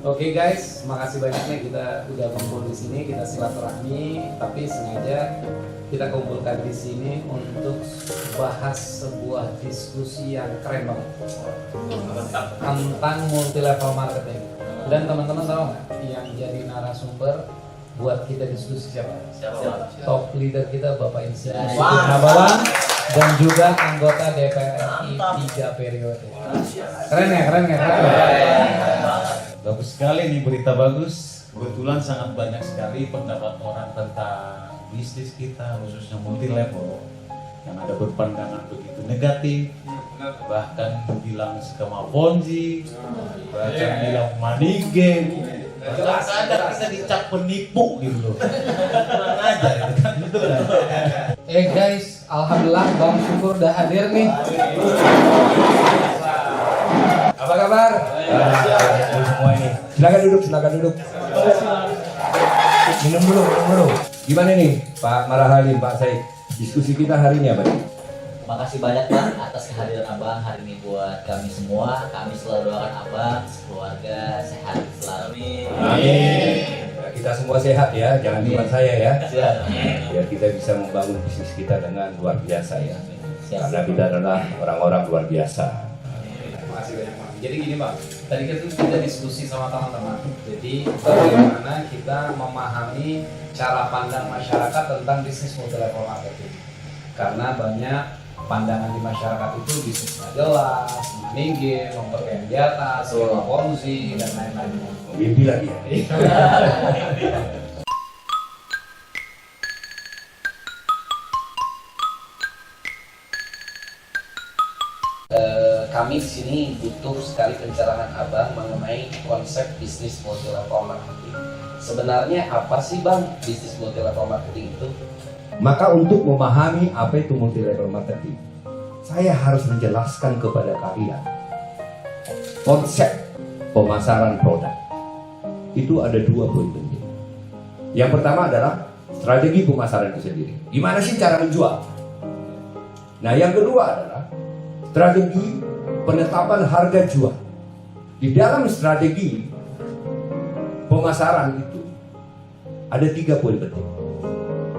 Oke guys, makasih banyaknya kita udah kumpul di sini, kita silaturahmi, tapi sengaja kita kumpulkan di sini untuk bahas sebuah diskusi yang keren banget tentang multi level marketing. Dan teman-teman tahu nggak yang jadi narasumber buat kita diskusi siapa? Top leader kita Bapak Insinyur Sigit Ngabawan dan juga anggota DPR RI 3 periode. Keren ya? Bagus sekali nih, berita bagus. Kebetulan sangat banyak sekali pendapat orang tentang bisnis kita, khususnya multi level, yang ada berpandangan begitu negatif, bahkan bilang skema ponzi, bahkan bilang money game. Kadang-kadang kita dicap penipu gitu loh. Kurang ajar itu kan, betul kan? Guys, alhamdulillah Bang Syukur udah hadir nih. Apa kabar? Semua ini. Silakan duduk. Minum dulu. Gimana nih Pak Marahalim, Pak Said? Diskusi kita hari ini apa nih? Makasih banyak Bang atas kehadiran Abang hari ini buat kami semua. Kami selalu doakan Abang, keluarga sehat selalu. Amin. Nah, kita semua sehat ya, jangan cuma saya ya. Siap. Biar kita bisa membangun bisnis kita dengan luar biasa ya. Siap. Karena kita adalah orang-orang luar biasa. Makasih banyak Bang. Jadi gini Bang, tadi kita diskusi sama teman-teman. Jadi bagaimana kita memahami cara pandang masyarakat tentang bisnis multi level marketing. Karena banyak pandangan di masyarakat itu bisnisnya jelas, money game, memperkaya di atas, skema ponzi dan lain-lain. Mimpi lagi ya. Kami di sini butuh sekali pencerahan Abang mengenai konsep bisnis multi level marketing. Sebenarnya apa sih Bang bisnis multi level marketing itu? Maka untuk memahami apa itu multi level marketing, saya harus menjelaskan kepada kalian konsep pemasaran produk. Itu ada 2 poin penting. Yang pertama adalah strategi pemasaran itu sendiri. Gimana sih cara menjual? Nah, yang kedua adalah strategi penetapan harga jual. Di dalam strategi pemasaran itu ada 3 poin penting,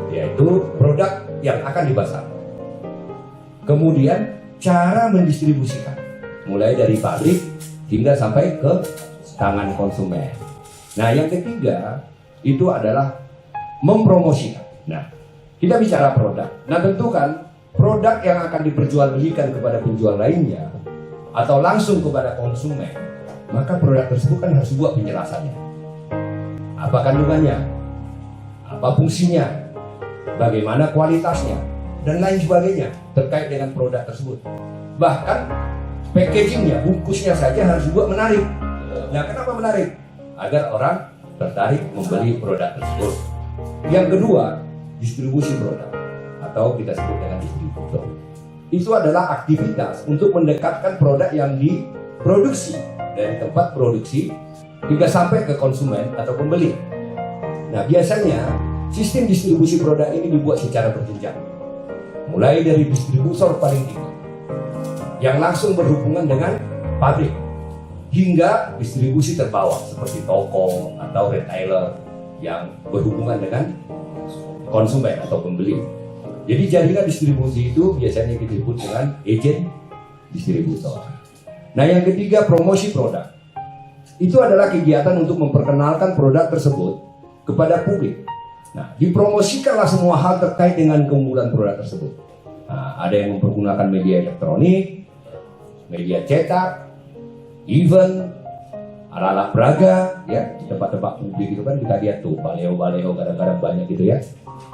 yaitu produk yang akan dipasarkan, kemudian cara mendistribusikan, mulai dari pabrik hingga sampai ke tangan konsumen. Nah, yang ketiga itu adalah mempromosikan. Nah, kita bicara produk. Nah, tentu kan produk yang akan diperjualbelikan kepada penjual lainnya atau langsung kepada konsumen, maka produk tersebut kan harus buat penjelasannya. Apa kandungannya? Apa fungsinya? Bagaimana kualitasnya? Dan lain sebagainya terkait dengan produk tersebut. Bahkan packagingnya, bungkusnya saja harus juga menarik. Nah, kenapa menarik? Agar orang tertarik membeli produk tersebut. Yang kedua, distribusi produk atau kita sebut dengan distributor. Itu adalah aktivitas untuk mendekatkan produk yang diproduksi dari tempat produksi hingga sampai ke konsumen atau pembeli. Nah, biasanya sistem distribusi produk ini dibuat secara berjenjang. Mulai dari distributor paling tinggi yang langsung berhubungan dengan pabrik hingga distribusi terbawah seperti toko atau retailer yang berhubungan dengan konsumen atau pembeli. Jadi jaringan distribusi itu biasanya kita sebut dengan agen distributor. Nah, yang ketiga, promosi produk. Itu adalah kegiatan untuk memperkenalkan produk tersebut kepada publik. Nah, dipromosikanlah semua hal terkait dengan keunggulan produk tersebut. Nah, ada yang mempergunakan media elektronik, media cetak, event, alat-alat peraga, ya, di tempat-tempat publik itu kan kita lihat tuh baliho-baliho kadang-kadang banyak gitu ya.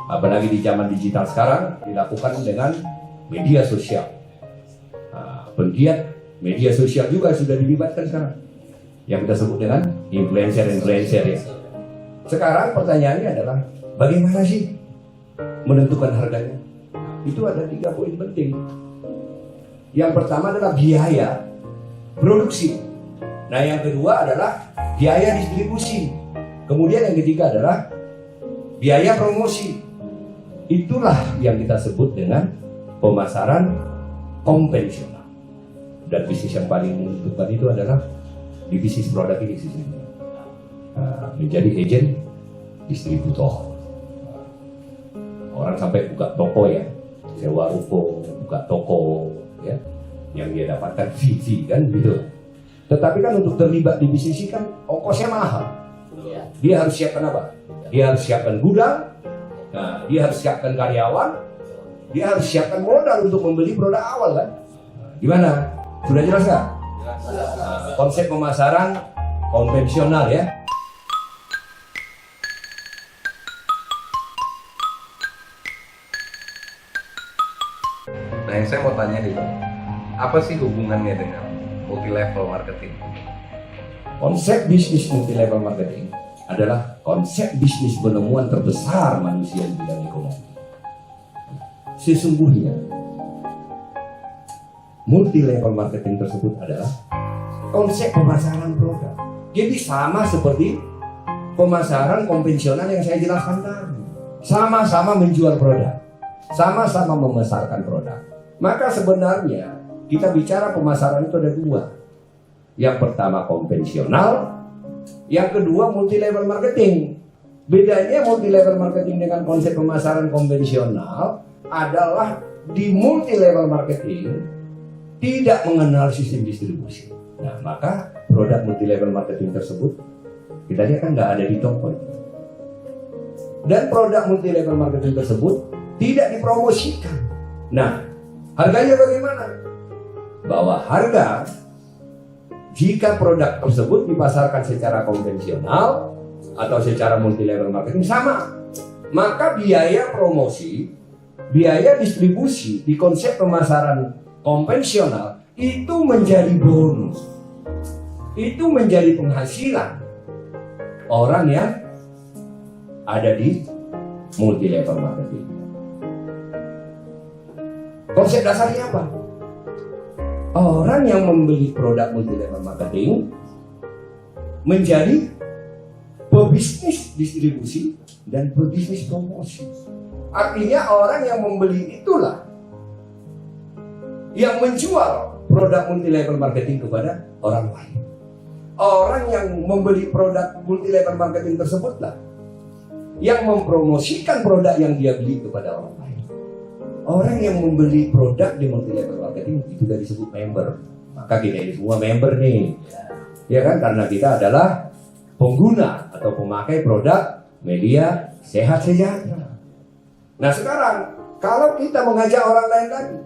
Apalagi di zaman digital sekarang dilakukan dengan media sosial. Nah, penggiat media sosial juga sudah dilibatkan sekarang, yang kita sebut dengan influencer ya. Sekarang pertanyaannya adalah bagaimana sih menentukan harganya? Itu ada 3 poin penting. Yang pertama adalah biaya produksi. Nah, yang kedua adalah biaya distribusi. Kemudian yang ketiga adalah biaya promosi. Itulah yang kita sebut dengan pemasaran konvensional. Dan bisnis yang paling menentukan itu adalah di bisnis produk ini sih. menjadi agen distributor. Orang sampai buka toko ya, sewa ruko, buka toko ya, yang dia dapatkan fee kan gitu. Tetapi kan untuk terlibat di bisnis ini kan ongkosnya mahal. Dia harus siapkan apa? Dia harus siapkan gudang, nah, dia harus siapkan karyawan, dia harus siapkan modal untuk membeli produk awal kan? Gimana? Sudah jelas nggak? Nah, konsep pemasaran konvensional ya. Nah, yang saya mau tanya nih Bang, apa sih hubungannya dengan multi level marketing? Konsep bisnis multi level marketing adalah konsep bisnis penemuan terbesar manusia di bidang ekonomi. Sesungguhnya multi level marketing tersebut adalah konsep pemasaran produk. Jadi sama seperti pemasaran konvensional yang saya jelaskan tadi. Sama-sama menjual produk, sama-sama memasarkan produk. Maka sebenarnya kita bicara pemasaran itu ada dua. Yang pertama konvensional, yang kedua multi level marketing. Bedanya multi level marketing dengan konsep pemasaran konvensional adalah di multi level marketing tidak mengenal sistem distribusi. Nah, maka produk multi level marketing tersebut kita lihat kan nggak ada di toko. Dan produk multi level marketing tersebut tidak dipromosikan. Nah, harganya bagaimana? Bahwa harga jika produk tersebut dipasarkan secara konvensional atau secara multi level marketing sama, maka biaya promosi, biaya distribusi di konsep pemasaran konvensional itu menjadi bonus. Itu menjadi penghasilan orang yang ada di multi level marketing. Konsep dasarnya apa? Orang yang membeli produk multi level marketing menjadi pebisnis distribusi dan pebisnis promosi. Artinya orang yang membeli itulah yang menjual produk multi level marketing kepada orang lain. Orang yang membeli produk multi level marketing tersebutlah yang mempromosikan produk yang dia beli kepada orang lain. Orang yang membeli produk di multi level marketing itu sudah disebut member. Maka kita ini semua member nih, ya kan? Karena kita adalah pengguna atau pemakai produk media sehat sejahtera. Nah sekarang kalau kita mengajak orang lain lagi,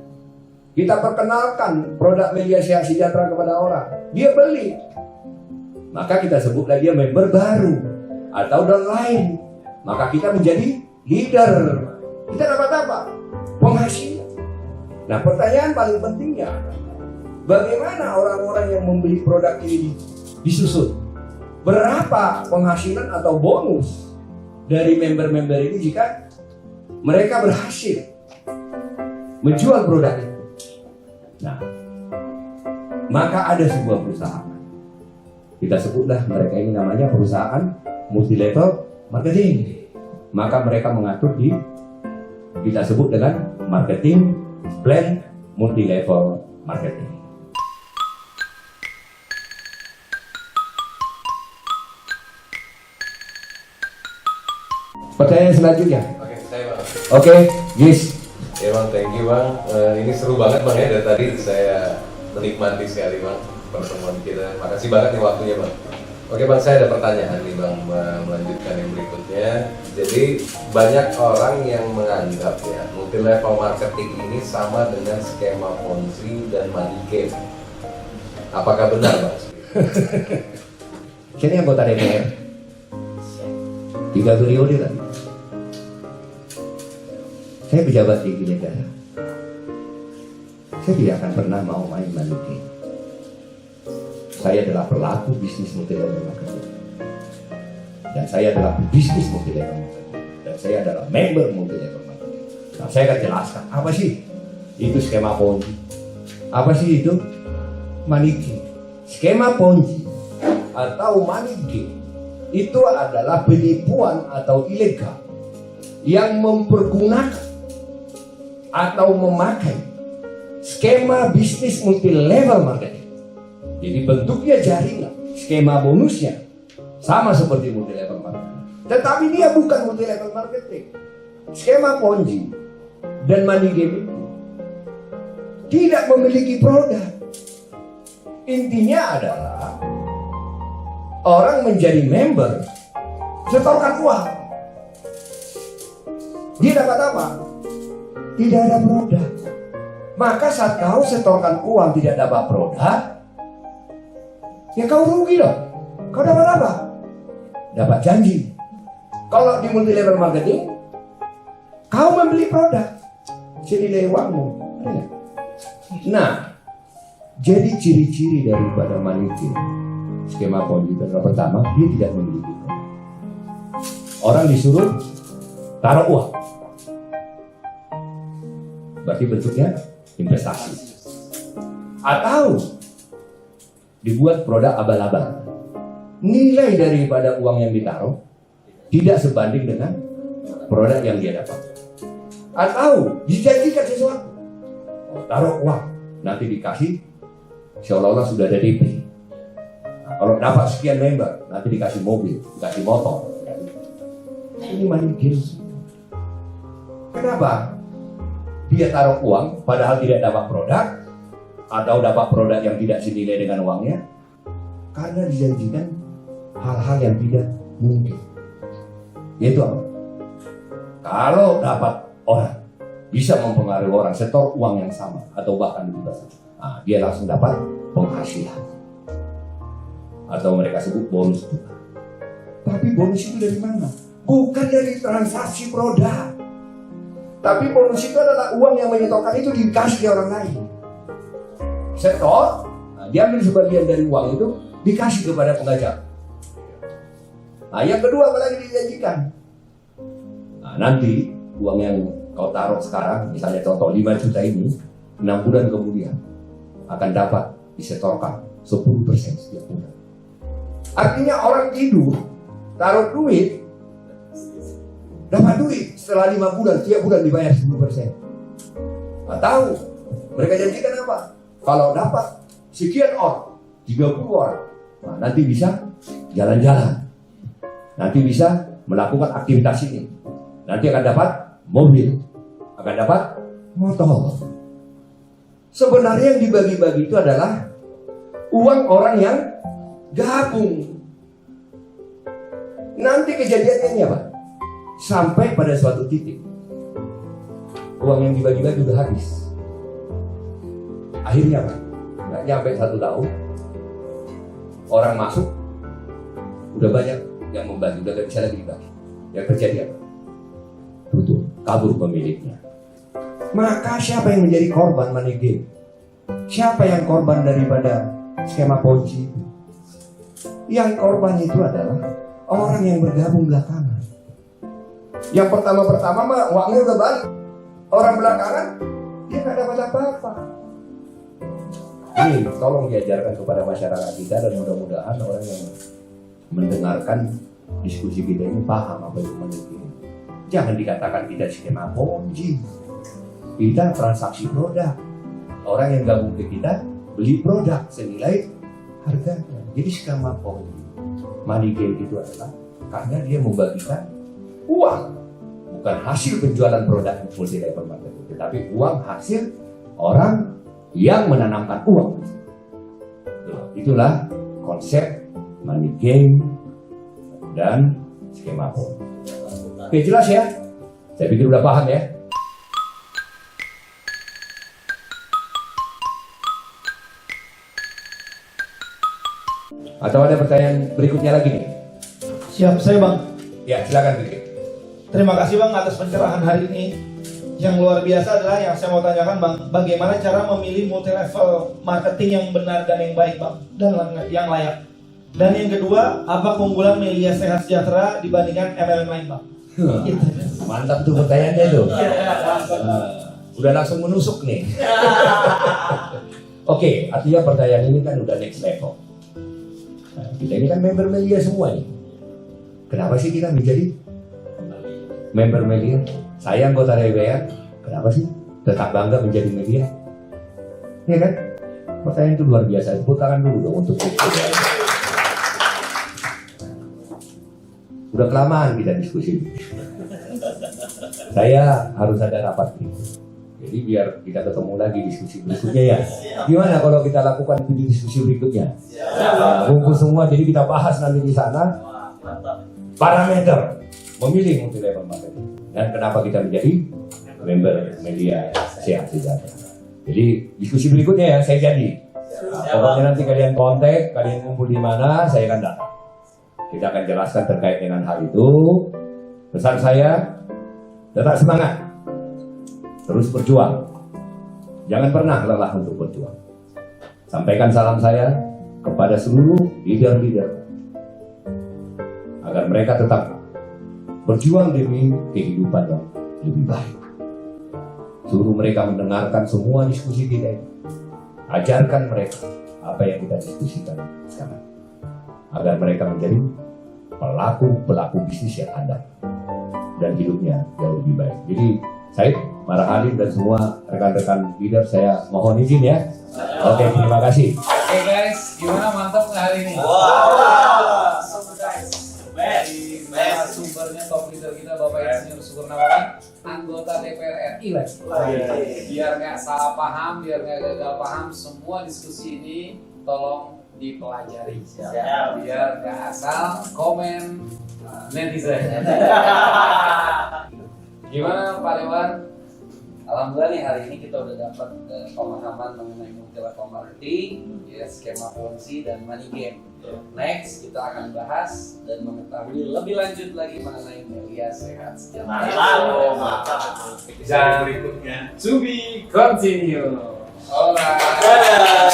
kita perkenalkan produk media sehat sejahtera kepada orang, dia beli, maka kita sebutlah dia member baru atau downline. Maka kita menjadi leader. Kita dapat apa? Penghasilan. Nah pertanyaan paling pentingnya, bagaimana orang-orang yang membeli produk ini disusun? Berapa penghasilan atau bonus dari member-member ini jika mereka berhasil menjual produk itu? Nah, maka ada sebuah perusahaan. Kita sebutlah mereka ini namanya perusahaan multi level marketing. Maka mereka mengatur di kita sebut dengan marketing plan multi level marketing. Pertanyaan selanjutnya. Oke, saya Bang. Oke, Gis. Ya Bang, thank you Bang. Ini seru banget Bang ya, dari tadi saya menikmati sekali Bang pertemuan kita. Makasih banget nih waktunya Bang. Oke Bang, saya ada pertanyaan nih Bang, melanjutkan yang berikutnya. Jadi banyak orang yang menganggap ya multi level marketing ini sama dengan skema Ponzi dan money game. Apakah benar Bang? Saya ini anggota DPR 3 periode kan. Saya pejabat tinggi negara. Saya tidak akan pernah mau main money game. Saya adalah pelaku bisnis multi level marketing. Dan saya adalah bisnis multi level marketing. Dan saya adalah member multi level marketing. Nah, saya akan jelaskan apa sih itu skema Ponzi. Apa sih itu money game. Skema Ponzi atau money game itu adalah penipuan atau ilegal yang mempergunakan atau memakai skema bisnis multi level marketing. Jadi bentuknya jaringan, skema bonusnya Sama seperti multi level marketing. Tetapi dia bukan multi level marketing. Skema Ponzi dan money game itu tidak memiliki produk. Intinya adalah orang menjadi member, setorkan uang. Dia dapat apa? Tidak ada produk. Maka saat kau setorkan uang tidak dapat produk, ya kau rugi loh. Kau dapat apa? Dapat janji. Kalau di multi level marketing, kau membeli produk senilai uangmu. Ada nggak? Nah, jadi ciri-ciri daripada money game, skema Ponzi yang pertama, dia tidak memiliki produk. Orang disuruh taruh uang, berarti bentuknya investasi. Atau dibuat produk abal-abal. Nilai daripada uang yang ditaruh tidak sebanding dengan produk yang dia dapat. Atau dijanjikan sesuatu. Taruh uang, nanti dikasih seolah-olah sudah ada DP. Nah, kalau dapat sekian member, nanti dikasih mobil, dikasih motor. Ini money game. Kenapa? Dia taruh uang padahal tidak dapat produk, atau dapat produk yang tidak senilai dengan uangnya, karena dijanjikan hal-hal yang tidak mungkin. Yaitu apa? Kalau dapat orang bisa mempengaruhi orang setor uang yang sama atau bahkan lebih besar, nah, dia langsung dapat penghasilan, atau mereka sebut bonus. Tapi bonus itu dari mana? Bukan dari transaksi produk. Tapi bonus itu adalah uang yang menyetorkan itu dikasih ke orang lain. Setor, nah, diambil sebagian dari uang itu dikasih kepada pengajak. Nah, yang kedua apalagi dijanjikan. Nah, nanti uang yang kau taruh sekarang, misalnya contoh 5 juta ini, 6 bulan kemudian akan dapat disetorkan 10% setiap bulan. Artinya orang tidur, taruh duit, dapat duit setelah 5 bulan, tiap bulan dibayar 10%. Atau mereka janjikan apa? Kalau dapat sekian orang, 30 orang, nah, nanti bisa jalan-jalan, nanti bisa melakukan aktivitas ini, nanti akan dapat mobil, akan dapat motor. Sebenarnya yang dibagi-bagi itu adalah uang orang yang gabung. Nanti kejadiannya apa? Sampai pada suatu titik uang yang dibagi-bagi udah habis. Akhirnya apa? Nggak nyampe 1 tahun, orang masuk, udah banyak yang membagi, udah gak bisa lagi dibagi. Yang terjadi apa? Tutup, kabur pemiliknya. Maka siapa yang menjadi korban money game? Siapa yang korban daripada skema Ponzi itu? Yang korban itu adalah orang yang bergabung belakangan. Yang pertama mah uangnya udah balik. Orang belakangan dia nggak dapat apa-apa. Ini tolong diajarkan kepada masyarakat kita, dan mudah-mudahan orang yang mendengarkan diskusi kita ini paham apa itu money game. Jangan dikatakan kita skema Ponzi. Kita transaksi produk. Orang yang gabung ke kita beli produk senilai harganya. Jadi skema Ponzi, money game itu adalah karena dia membagikan uang, bukan hasil penjualan produk multi level marketing, tetapi uang hasil orang yang menanamkan uang. Itulah konsep money game dan skema Ponzi. Oke, jelas ya? Saya pikir udah paham ya? Atau ada pertanyaan berikutnya lagi nih? Siap, saya Bang. Ya, silakan Fikri. Terima kasih Bang atas pencerahan hari ini. Yang luar biasa adalah yang saya mau tanyakan Bang, bagaimana cara memilih multi level marketing yang benar dan yang baik Bang, dan yang layak. Dan yang kedua, apa keunggulan media sehat sejahtera dibandingkan MLM lain Bang? Gitu. Mantap tuh pertanyaannya tuh. Udah langsung menusuk nih. Oke, artinya pertanyaan ini kan udah next level. Nah, kita ini kan member media semua nih. Kenapa sih kita menjadi member media? Saya anggota DPR, kenapa sih tetap bangga menjadi media? Ya kan? Pertanyaan itu luar biasa. Tepuk tangan dulu dong untuk itu. Udah kelamaan kita diskusi. Saya harus ada rapat berikut. Jadi biar kita ketemu lagi diskusi berikutnya ya. Gimana kalau kita lakukan diskusi berikutnya? Kumpul semua, jadi kita bahas nanti di sana parameter memilih multi level marketing dan kenapa kita menjadi member media sehat sejahtera. Jadi diskusi berikutnya ya saya jadi. Pokoknya nanti kalian kontak, kalian kumpul di mana, saya akan datang. Kita akan jelaskan terkait dengan hal itu. Pesan saya, tetap semangat, terus berjuang. Jangan pernah lelah untuk berjuang. Sampaikan salam saya kepada seluruh leader-leader agar mereka tetap berjuang demi kehidupan yang lebih baik. Suruh mereka mendengarkan semua diskusi kita ini. Ajarkan mereka apa yang kita diskusikan sekarang, agar mereka menjadi pelaku bisnis yang handal dan hidupnya jauh lebih baik. Jadi saya, para hadir dan semua rekan-rekan leader, saya mohon izin ya. Oke, terima kasih. Oke guys, gimana, mantap nggak hari ini? So guys, dari sumbernya top leader kita Bapak Insinyur Sukurnawan, anggota DPR RI lagi. Biar nggak salah paham, biar nggak gagal paham, semua diskusi ini tolong dipelajari. Biar nggak asal komen netizen. Gimana Pak Dewan? Alhamdulillah nih hari ini kita udah dapat pemahaman mengenai multi level marketing, ya, skema fungsi dan money game. Next kita akan bahas dan mengetahui lebih lanjut lagi mengenai media sehat sejahtera. Dan berikutnya to be continue. Alright.